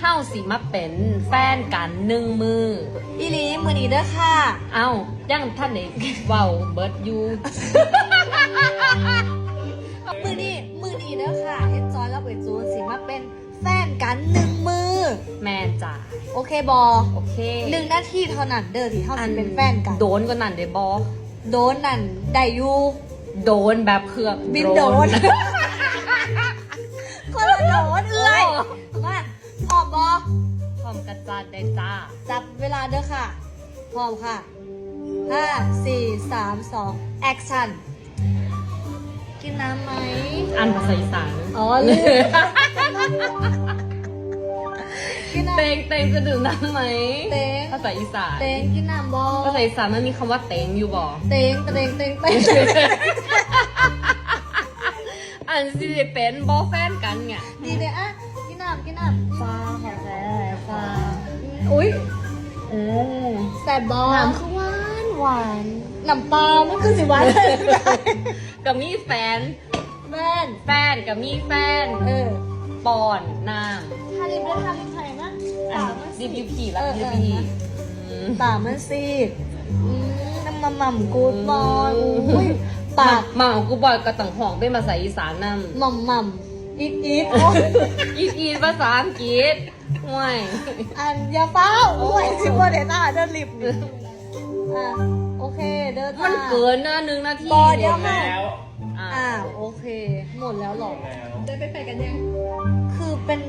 าสิมาเป็นแฟนกัน1 มืออีหลีมือนี้เด้อค่ะเอ้ายังท่านไหนเว้าเบิร์ดยูมือนี้เด้อค่ะเอ็นจอยแล้วไปจูนสิมาเป็นแฟนกัน1 มือแม่จ๋าโอเคบอโอเค1 นาทีเท่านั้นเด้อที่เท่าสิเป็นแฟนกันโดนก็นั่นเด้บอโดนนั่นได้อยู่โดนแบบเครื่องบินโดนคนละโดนเอ้ยมาพร้อมบอพร้อมกระจัดได้จ้าจับเวลาเด้อค่ะพร้อมค่ะ5 4 3 2แอคชั่นกินน้ำไหมอันภาษาอีสานอ๋อลืมเต็งจะดื่มน้ำไหมเต็งภาษาอีสานเต็งกินน้ำบอภาษาอีสานมันมีคำว่าเต็งอยู่บ่เต็งอันสิเป็นบอแฟนกันเนี่ยดีเลยอ่ะกินน้ำฟ้าขอแซ่ฟ้าอุ้ยแซ่บบอน้ำคือหวานน้ำปลามันคือสิหวานกับมีแฟนกับมีแฟนปอนน้ำทาลิปด้วยทาลิปไทยนะดิบยูพีแล้วยูพีตามันซีดน้ำหม่ำกูดบอลอุ้ยปากหม่ำกูบอยก็ต้องห้องเป็นภาษาอีสานนั่นหม่ำอีดภาษาอังกฤษห่วยอันยาเป้าห่วยชิบะเดต้าเดินลิฟต์โอเคเดินมันเกินนะ1 นาทีเดียวแล้วโอเคหมดแล้วหรอได้ไปกันยังคือเป็น